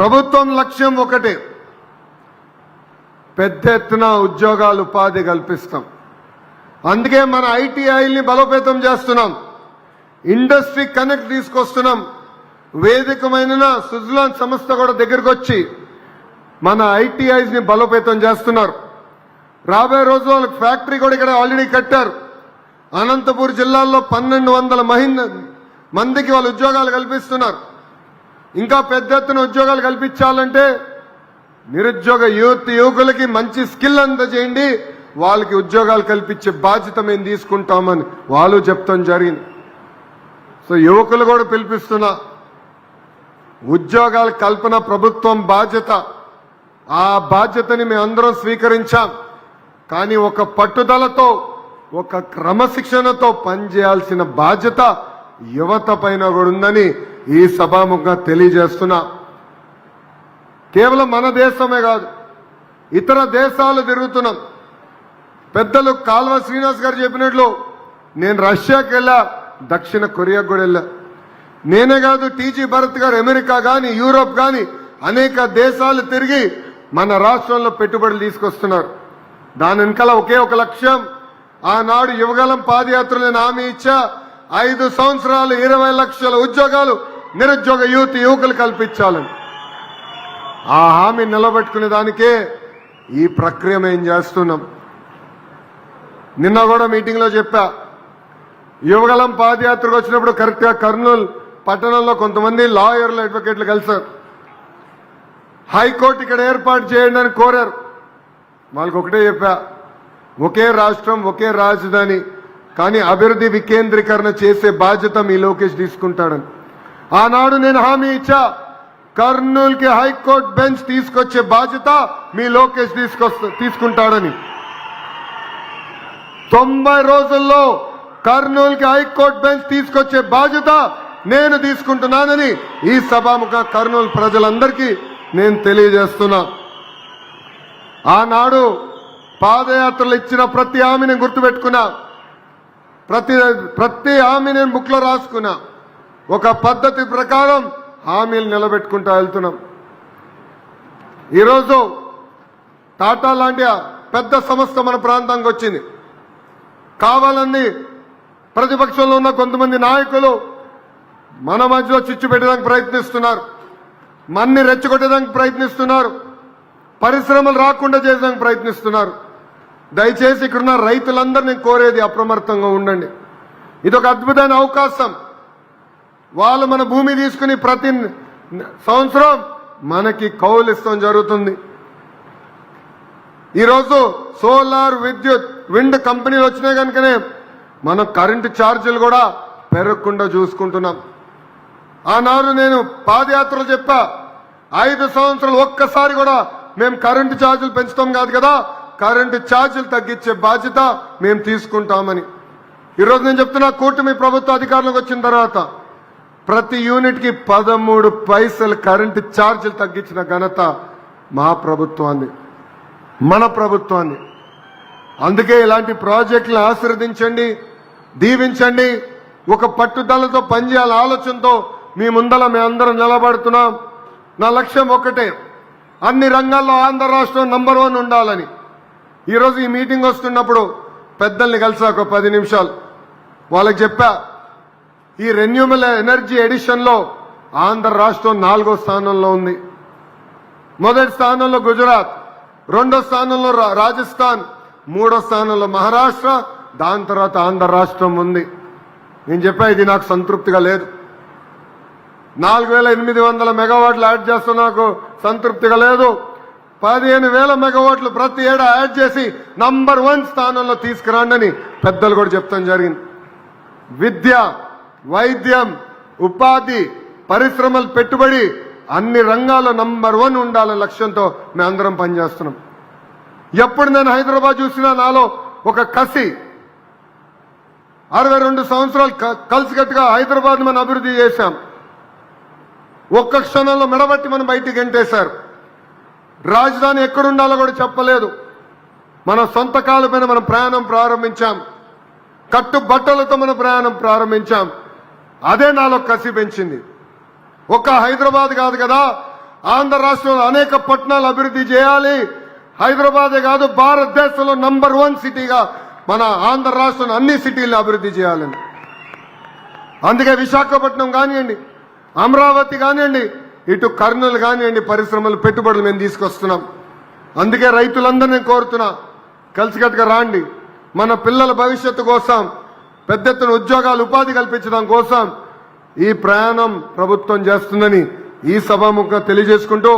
ప్రభుత్వం లక్ష్యం ఒకటే, పెద్ద ఎత్తున ఉద్యోగాలు ఉపాధి కల్పిస్తాం. అందుకే మన ఐటీఐల్ని బలోపేతం చేస్తున్నాం, ఇండస్ట్రీ కనెక్ట్ తీసుకొస్తున్నాం. వేదికమైన సుజలాన్ సంస్థ కూడా దగ్గరకు వచ్చి మన ఐటీఐస్ ని బలోపేతం చేస్తున్నారు. రాబోయే రోజు వాళ్ళకి ఫ్యాక్టరీ కూడా ఇక్కడ ఆల్రెడీ కట్టారు. అనంతపూర్ జిల్లాలో 1200 మందికి వాళ్ళు ఉద్యోగాలు కల్పిస్తున్నారు. ఇంకా పెద్ద ఎత్తున ఉద్యోగాలు కల్పించాలంటే నిరుద్యోగ యువకులకి మంచి స్కిల్ అందజేయండి, వాళ్ళకి ఉద్యోగాలు కల్పించే బాధ్యత మేము తీసుకుంటామని వాళ్ళు చెప్తాం జరిగింది. సో యువకులు కూడా పిలిపిస్తున్నా, ఉద్యోగాల కల్పన ప్రభుత్వం బాధ్యత. ఆ బాధ్యతని మేమందరం స్వీకరించాం. కానీ ఒక పట్టుదలతో, ఒక క్రమశిక్షణతో పనిచేయాల్సిన బాధ్యత యువత పైన కూడా ఉందని ఈ సభాముఖంగా తెలియజేస్తున్నా. కేవలం మన దేశమే కాదు, ఇతర దేశాలు తిరుగుతున్నాం. పెద్దలు కాల్వ శ్రీనివాస్ గారు చెప్పినట్లు నేను రష్యాకి వెళ్ళా, దక్షిణ కొరియాకు కూడా వెళ్ళా. నేనే కాదు, టీజీ భరత్ గారు అమెరికా కానీ యూరోప్ కానీ అనేక దేశాలు తిరిగి మన రాష్ట్రంలో పెట్టుబడులు తీసుకొస్తున్నారు. దాని వెనకాల ఒకే ఒక లక్ష్యం. ఆనాడు యువగలం పాదయాత్రలు నేను హామీ ఇచ్చా, 5 సంవత్సరాలు 20 లక్షల ఉద్యోగాలు నిరుద్యోగ యువకులు కల్పించాలని. ఆ హామీ నిలబెట్టుకునే దానికే ఈ ప్రక్రియ మేము చేస్తున్నాం. నిన్న కూడా మీటింగ్లో చెప్పా, యువగలం పాదయాత్రకు వచ్చినప్పుడు కరెక్ట్గా కర్నూలు పట్టణంలో కొంతమంది లాయర్లు, అడ్వకేట్లు కలిశారు. హైకోర్టు ఇక్కడ ఏర్పాటు చేయండి అని కోరారు. వాళ్ళకి ఒకటే చెప్పా, ఒకే రాష్ట్రం ఒకే రాజధాని, కానీ అభివృద్ధి వికేంద్రీకరణ చేసే బాధ్యత మీ లోకేష్ తీసుకుంటాడని. ఆనాడు నేను హామీ ఇచ్చా, కర్నూలుకి హైకోర్టు బెంచ్ తీసుకొచ్చే బాధ్యత మీ లోకేష్ తీసుకుంటాడని. 90 రోజుల్లో కర్నూలుకి హైకోర్టు బెంచ్ తీసుకొచ్చే బాధ్యత నేను తీసుకుంటున్నానని ఈ సభాముఖ కర్నూలు ప్రజలందరికీ నేను తెలియజేస్తున్నా. ఆనాడు పాదయాత్రలు ఇచ్చిన ప్రతి హామీని గుర్తుపెట్టుకున్నా, ప్రతి హామీ నేను బుక్లో రాసుకున్నా. ఒక పద్ధతి ప్రకారం హామీలు నిలబెట్టుకుంటూ వెళ్తున్నాం. ఈరోజు టాటా లాంటి పెద్ద సంస్థ మన ప్రాంతానికి వచ్చింది. కావాలని ప్రతిపక్షంలో ఉన్న కొంతమంది నాయకులు మన మధ్యలో చిచ్చు పెట్టడానికి ప్రయత్నిస్తున్నారు, మన్ని రెచ్చగొట్టడానికి ప్రయత్నిస్తున్నారు, పరిశ్రమలు రాకుండా చేయడానికి ప్రయత్నిస్తున్నారు. దయచేసి ఇక్కడున్న రైతులందరినీ కోరేది అప్రమత్తంగా ఉండండి. ఇది ఒక అద్భుతమైన అవకాశం. వాళ్ళు మన భూమి తీసుకుని ప్రతి సంవత్సరం మనకి కౌలు ఇస్తాం జరుగుతుంది. ఈరోజు సోలార్ విద్యుత్ విండ్ కంపెనీలు వచ్చినాయి కనుకనే మనం కరెంటు ఛార్జీలు కూడా పెరగకుండా చూసుకుంటున్నాం. ఆనాడు నేను పాదయాత్రలు చెప్పా, 5 సంవత్సరాలు ఒక్కసారి కూడా మేము కరెంటు ఛార్జీలు పెంచుతాం కాదు కదా, కరెంటు ఛార్జీలు తగ్గించే బాధ్యత మేము తీసుకుంటామని. ఈరోజు నేను చెప్తున్నా, కూటమి ప్రభుత్వ అధికారంలోకి వచ్చిన తర్వాత ప్రతి యూనిట్కి 13 పైసలు కరెంటు ఛార్జీలు తగ్గించిన ఘనత మా ప్రభుత్వాన్ని, మన ప్రభుత్వాన్ని. అందుకే ఇలాంటి ప్రాజెక్టులను ఆశీర్వదించండి, దీవించండి. ఒక పట్టుదలతో పనిచేయాల ఆలోచనతో మీ ముందర మేమందరం నిలబడుతున్నాం. నా లక్ష్యం ఒకటే, అన్ని రంగాల్లో ఆంధ్ర రాష్ట్రం నంబర్ 1 ఉండాలని. ఈరోజు ఈ మీటింగ్ వస్తున్నప్పుడు పెద్దల్ని కలిసా, ఒక 10 నిమిషాలు వాళ్ళకి చెప్పా, ఈ రెన్యూబుల్ ఎనర్జీ ఎడిషన్లో ఆంధ్ర రాష్ట్రం 4వ స్థానంలో ఉంది. మొదటి స్థానంలో గుజరాత్, 2వ స్థానంలో రాజస్థాన్, 3వ స్థానంలో మహారాష్ట్ర, దాని తర్వాత ఆంధ్ర రాష్ట్రం ఉంది. నేను చెప్పా, ఇది నాకు సంతృప్తిగా లేదు. 4800 మెగావాట్లు యాడ్ చేస్తా, నాకు సంతృప్తిగా లేదు. 15,000 మెగావాట్లు ప్రతి ఏడా యాడ్ చేసి నంబర్ 1 స్థానంలో తీసుకురాండి పెద్దలు కూడా చెప్తాం జరిగింది. విద్య, వైద్యం, ఉపాధి, పరిశ్రమలు, పెట్టుబడి అన్ని రంగాల్లో నంబర్ 1 ఉండాలనే లక్ష్యంతో మేమందరం పనిచేస్తున్నాం. ఎప్పుడు నేను హైదరాబాద్ చూసినా నాలో ఒక కసి. 62 సంవత్సరాలు కలిసికట్టుగా హైదరాబాద్ మనం అభివృద్ధి చేశాం. ఒక్క క్షణంలో మెడబట్టి మనం బయటికి గెంటేశారు. రాజధాని ఎక్కడుండాలో కూడా చెప్పలేదు. మన సొంత కాళ్ళపైన మనం ప్రయాణం ప్రారంభించాం, కట్టుబట్టలతో మన ప్రయాణం ప్రారంభించాం. అదే నాలో కసి పెంచింది. ఒక్క హైదరాబాద్ కాదు కదా, ఆంధ్ర రాష్ట్రంలో అనేక పట్టణాలు అభివృద్ధి చేయాలి. హైదరాబాదే కాదు, భారతదేశంలో నంబర్ 1 సిటీగా మన ఆంధ్ర రాష్ట్రం అన్ని సిటీలను అభివృద్ధి చేయాలని. అందుకే విశాఖపట్నం కానివ్వండి, అమరావతి కానివ్వండి, ఇటు కర్నూలు కానివ్వండి, పరిశ్రమలు పెట్టుబడులు మేము తీసుకొస్తున్నాం. అందుకే రైతులందరినీ కోరుతున్నా, కలిసికట్టుగా రాండి. మన పిల్లల భవిష్యత్తు కోసం, పెద్ద ఎత్తున ఉద్యోగాలు ఉపాధి కల్పించడం కోసం ఈ ప్రయాణం ప్రభుత్వం చేస్తుందని ఈ సభాముఖంగా తెలియజేసుకుంటూ